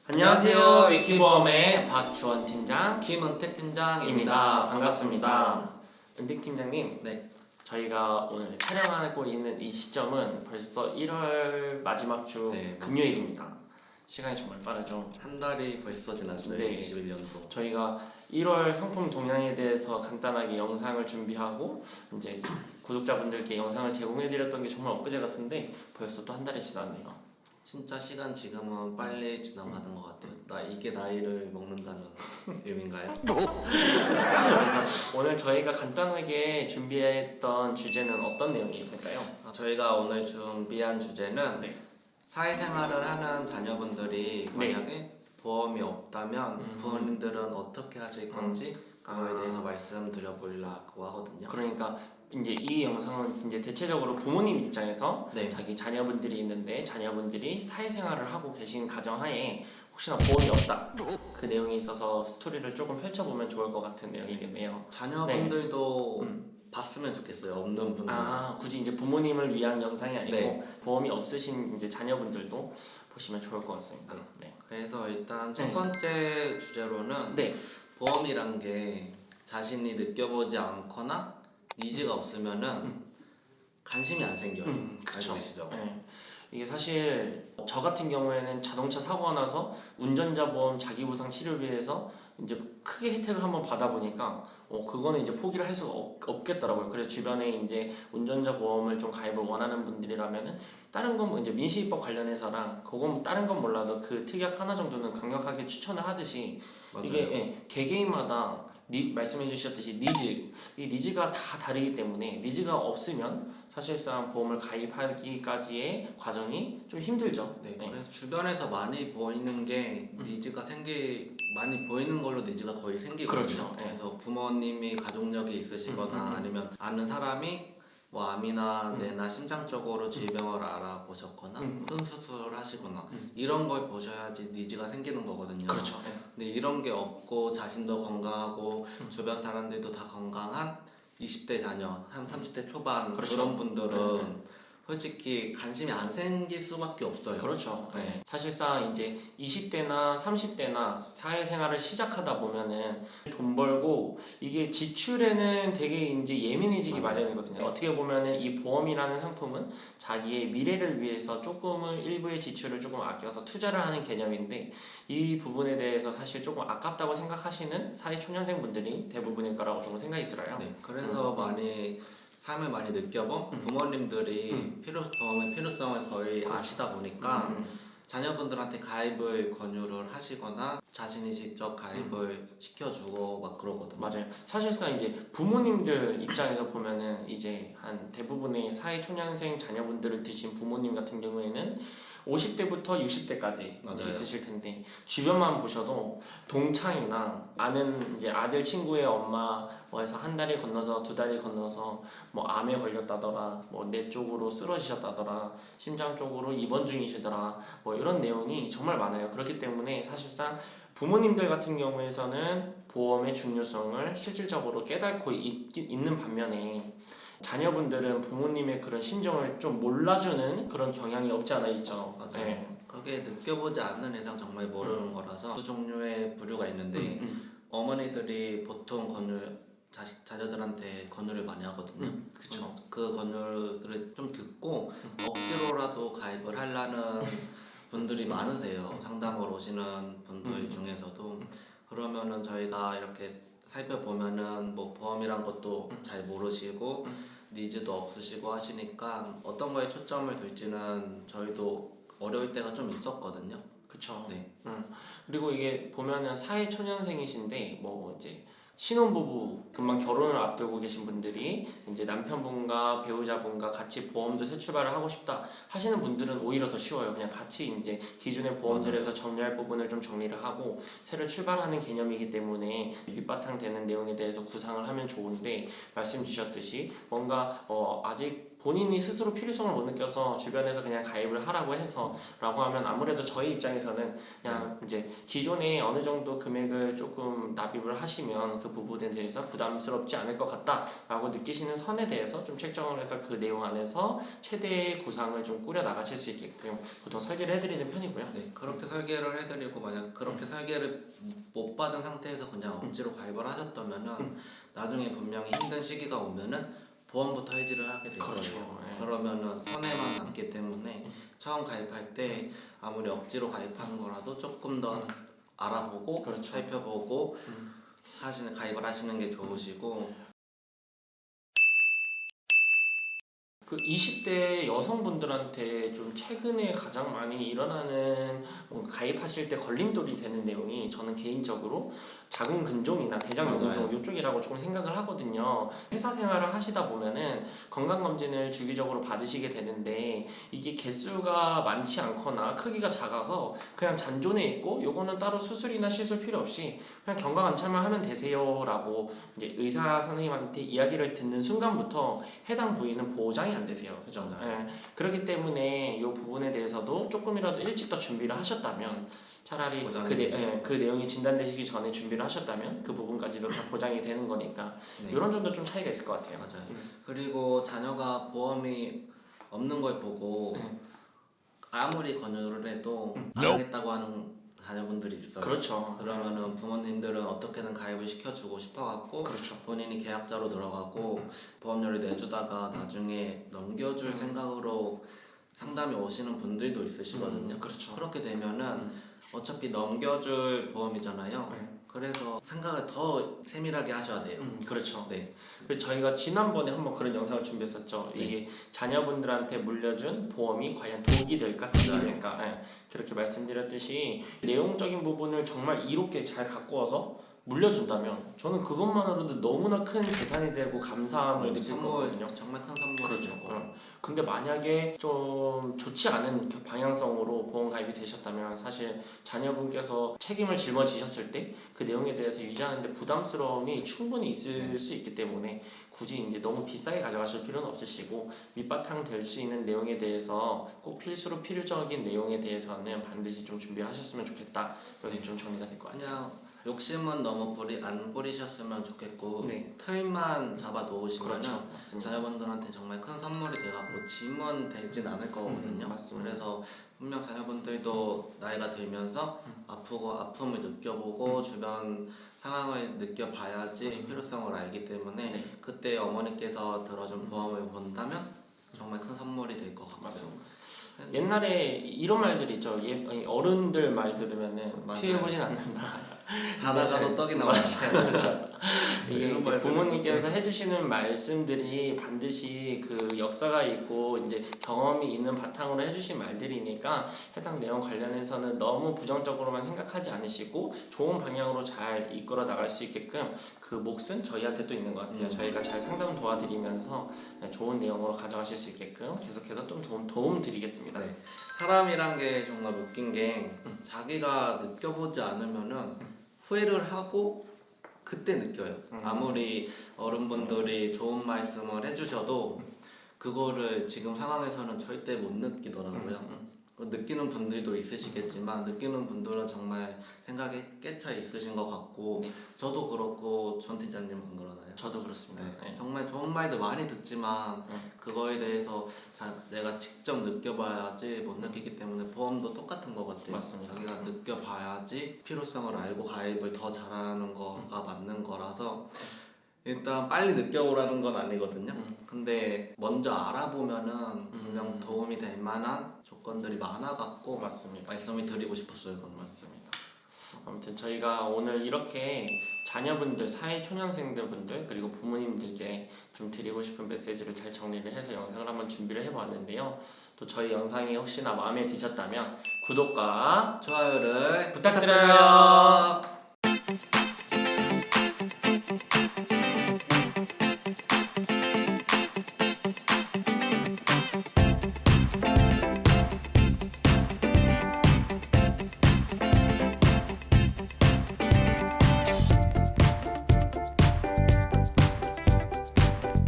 안녕하세요. 위키보험의 박주원 팀장, 김은택 팀장입니다. 입니다. 반갑습니다. 은택 팀장님, 네. 저희가 오늘 촬영하고 있는 이 시점은 벌써 1월 마지막 주 네, 금요일입니다. 시간이 정말 빠르죠. 한 달이 벌써 지났어요. 네. 21년도. 저희가 1월 상품 동향에 대해서 간단하게 영상을 준비하고 이제 구독자분들께 영상을 제공해드렸던 게 정말 엊그제 같은데 벌써 또 한 달이 지났네요. 진짜 시간 지금은 빨리 지나가는 것 같아요. 이게 나이를 먹는다는 의미인가요? 그래서 오늘 저희가 간단하게 준비했던 주제는 어떤 내용이 될까요? 저희가 오늘 준비한 주제는 네. 사회생활을 하는 자녀분들이 네. 만약에 보험이 없다면 부모님들은 어떻게 하실 건지 그거에 대해서 말씀드려보려고 하거든요. 그러니까 이제 이 영상은 이제 대체적으로 부모님 입장에서 네. 자기 자녀분들이 있는데 자녀분들이 사회생활을 하고 계신 가정하에 혹시나 보험이 없다 그 내용에 있어서 스토리를 조금 펼쳐보면 좋을 것 같은 내용이겠네요. 자녀분들도 봤으면 좋겠어요. 없는 분들. 굳이 이제 부모님을 위한 영상이 아니고 네. 보험이 없으신 이제 자녀분들도 보시면 좋을 것 같습니다. 네. 그래서 일단 첫 번째 주제로는 네. 보험이란 게 자신이 느껴보지 않거나 니즈가 없으면은 관심이 안 생겨요. 그쵸. 알고 계시죠? 네. 이게 사실 저 같은 경우에는 자동차 사고가 나서 운전자 보험 자기부상 치료비에서 이제 크게 혜택을 한번 받아보니까 그거는 이제 포기를 할 수가 없겠더라고요. 그래서 주변에 이제 운전자 보험을 좀 가입을 원하는 분들이라면은 다른 건 뭐 이제 민식이법 관련해서랑 그건 다른 건 몰라도 그 특약 하나 정도는 강력하게 추천을 하듯이 맞아요. 이게 개개인마다 말씀해 주셨듯이 이 니즈가 다 다르기 때문에 니즈가 없으면 사실상 보험을 가입하기까지의 과정이 좀 힘들죠. 네, 그래서 주변에서 많이 보이는 게 니즈가 많이 보이는 걸로 니즈가 거의 생기거든요. 그렇죠. 그래서 부모님이 가족력이 있으시거나 아니면 아는 사람이 뭐 암이나 뇌나 심장 쪽으로 질병을 알아보셨거나 큰 수술을 하시거나 이런 걸 보셔야지 니즈가 생기는 거거든요. 그렇죠. 근데 이런 게 없고 자신도 건강하고 주변 사람들도 다 건강한 20대 자녀, 한 30대 초반 그렇죠. 그런 분들은 솔직히 관심이 안 생길 수밖에 없어요. 그렇죠. 네. 사실상 이제 20대나 30대나 사회생활을 시작하다 보면은 돈 벌고 이게 지출에는 되게 이제 예민해지기 마련이거든요. 어떻게 보면은 이 보험이라는 상품은 자기의 미래를 위해서 조금은 일부의 지출을 조금 아껴서 투자를 하는 개념인데 이 부분에 대해서 사실 조금 아깝다고 생각하시는 사회초년생 분들이 대부분일 거라고 좀 생각이 들어요. 네, 그래서 삶을 많이 느껴본 부모님들이 보험의 필요성을 거의 아시다 보니까 자녀분들한테 가입을 권유를 하시거나 자신이 직접 가입을 시켜주고 막 그러거든요. 맞아요. 사실상 이제 부모님들 입장에서 보면은 이제 한 대부분의 사회초년생 자녀분들을 두신 부모님 같은 경우에는 50대부터 60대까지 맞아요. 있으실 텐데 주변만 보셔도 동창이나 아는 이제 아들 친구의 엄마 뭐해서 한 달이 건너서 두 달이 건너서 뭐 암에 걸렸다더라, 뭐 뇌 쪽으로 쓰러지셨다더라, 심장 쪽으로 입원 중이시더라, 뭐 이런 내용이 정말 많아요. 그렇기 때문에 사실상 부모님들 같은 경우에서는 보험의 중요성을 실질적으로 깨닫고 있는 반면에 자녀분들은 부모님의 그런 심정을 좀 몰라주는 그런 경향이 없지 않아 있죠. 맞아요. 네. 그게 느껴보지 않는 이상 정말 모르는 거라서 두 종류의 부류가 있는데 어머니들이 보통 자녀들한테 권유를 많이 하거든요. 그쵸. 그 권유를 좀 듣고 억지로라도 가입을 하려는 분들이 많으세요. 상담을 오시는 분들 중에서도. 그러면은 저희가 이렇게 살펴보면은 뭐 보험이란 것도 잘 모르시고 니즈도 없으시고 하시니까 어떤 거에 초점을 둘지는 저희도 어려울 때가 좀 있었거든요. 그쵸. 네. 그리고 이게 보면은 사회초년생이신데 뭐 이제 신혼부부 금방 결혼을 앞두고 계신 분들이 이제 남편분과 배우자분과 같이 보험도 새 출발을 하고 싶다 하시는 분들은 오히려 더 쉬워요. 그냥 같이 이제 기존의 보험들에서 정리할 부분을 좀 정리를 하고 새로 출발하는 개념이기 때문에 밑바탕 되는 내용에 대해서 구상을 하면 좋은데 말씀 주셨듯이 뭔가 아직 본인이 스스로 필요성을 못 느껴서 주변에서 그냥 가입을 하라고 해서라고 하면 아무래도 저희 입장에서는 그냥 이제 기존에 어느 정도 금액을 조금 납입을 하시면 그 부분에 대해서 부담스럽지 않을 것 같다라고 느끼시는 선에 대해서 좀 책정을 해서 그 내용 안에서 최대의 구상을 좀 꾸려 나가실 수 있게끔 보통 설계를 해드리는 편이고요. 네, 그렇게 설계를 해드리고 만약 그렇게 설계를 못 받은 상태에서 그냥 억지로 가입을 하셨다면은 나중에 분명히 힘든 시기가 오면은 보험부터 해지를 하게 될 그렇죠. 거예요. 네. 그러면은 손해만 남기 때문에 처음 가입할 때 아무리 억지로 가입하는 거라도 조금 더 알아보고 그렇죠. 살펴보고 가입을 하시는 게 좋으시고. 그 20대 여성분들한테 좀 최근에 가장 많이 일어나는 뭔가 가입하실 때 걸림돌이 되는 내용이 저는 개인적으로 자궁 근종이나 대장 맞아요. 근종 이쪽이라고 조금 생각을 하거든요. 회사 생활을 하시다 보면은 건강 검진을 주기적으로 받으시게 되는데 이게 개수가 많지 않거나 크기가 작아서 그냥 잔존에 있고 요거는 따로 수술이나 시술 필요 없이 그냥 경과 관찰만 하면 되세요라고 이제 의사 선생님한테 이야기를 듣는 순간부터 해당 부위는 보장이 안 되세요. 그죠? 예. 그렇기 때문에 이 부분에 대해서도 조금이라도 일찍 더 준비를 하셨다면 차라리 그 내용이 진단되시기 전에 준비를 하셨다면 그 부분까지도 다 보장이 되는 거니까 네. 이런 점도 좀 차이가 있을 것 같아요. 맞아요. 그리고 자녀가 보험이 없는 걸 보고 아무리 권유를 해도 안 하겠다고 하는 자녀분들이 있어요. 그렇죠. 그러면은 부모님들은 어떻게든 가입을 시켜주고 싶어갖고 그렇죠. 본인이 계약자로 들어가고 보험료를 내주다가 나중에 넘겨줄 생각으로 상담이 오시는 분들도 있으시거든요. 그렇죠. 그렇게 되면은 어차피 넘겨줄 보험이잖아요. 그래서 생각을 더 세밀하게 하셔야 돼요. 그렇죠. 네. 그래서 저희가 지난번에 한번 그런 영상을 준비했었죠. 네. 이게 자녀분들한테 물려준 보험이 과연 독이 될까 득이 될까 그렇게 말씀드렸듯이 내용적인 부분을 정말 이롭게 잘 가꾸어서 물려준다면 저는 그것만으로도 너무나 큰 재산이 되고 감사함을 느낄 거거든요. 정말 큰 선물이죠. 그렇죠. 근데 만약에 좀 좋지 않은 방향성으로 보험 가입이 되셨다면 사실 자녀분께서 책임을 짊어지셨을 때 그 내용에 대해서 유지하는데 부담스러움이 충분히 있을 수 있기 때문에 굳이 이제 너무 비싸게 가져가실 필요는 없으시고 밑바탕 될 수 있는 내용에 대해서 꼭 필수로 필요적인 내용에 대해서는 반드시 좀 준비하셨으면 좋겠다. 그래서 좀 정리가 될 것 같아요. 그냥 욕심은 너무 안 부리셨으면 좋겠고 네. 틀만 잡아 놓으시면 그렇죠. 맞습니다. 자녀분들한테 정말 큰 선물이 돼갖고 짐은 되진 않을 거거든요. 맞습니다. 그래서 분명 자녀분들도 나이가 들면서 아프고 아픔을 느껴보고 주변 상황을 느껴봐야지 필요성을 알기 때문에 그때 어머니께서 들어준 보험을 본다면 정말 큰 선물이 될 것 같고요. 맞습니다. 옛날에 이런 말들이 있죠. 어른들 말 들으면은 피해보진 않는다. 자다가도 떡이 나와요. 그렇죠. 이게 이제 부모님께서 해주시는 말씀들이 반드시 그 역사가 있고 이제 경험이 있는 바탕으로 해주신 말들이니까 해당 내용 관련해서는 너무 부정적으로만 생각하지 않으시고 좋은 방향으로 잘 이끌어 나갈 수 있게끔 그 몫은 저희한테 또 있는 것 같아요. 저희가 잘 상담 도와드리면서 좋은 내용으로 가져가실 수 있게끔 계속해서 좀 도움 드리겠습니다. 네. 사람이란 게 정말 웃긴 게 자기가 느껴보지 않으면은 후회를 하고 그때 느껴요. 아무리 어른분들이 좋은 말씀을 해주셔도 그거를 지금 상황에서는 절대 못 느끼더라고요. 느끼는 분들도 있으시겠지만 느끼는 분들은 정말 생각에 깨차 있으신 것 같고 저도 그렇고 전 팀장님은 그러나요? 저도 그렇습니다. 네. 정말 좋은 말들 많이 듣지만 그거에 대해서 내가 직접 느껴봐야지 못 느끼기 때문에 보험도 똑같은 것 같아요. 맞습니다. 자기가 느껴봐야지 필요성을 알고 가입을 더 잘하는 거가 맞는 거라서 일단 빨리 느껴보라는 건 아니거든요. 근데 먼저 알아보면은 분명 도움이 될 만한 조건들이 많아갖고 맞습니다. 말씀을 드리고 싶었어요. 그건 맞습니다. 아무튼 저희가 오늘 이렇게 자녀분들, 사회초년생들 그리고 부모님들께 좀 드리고 싶은 메시지를 잘 정리를 해서 영상을 한번 준비를 해보았는데요. 또 저희 영상이 혹시나 마음에 드셨다면 구독과 좋아요를 부탁드려요.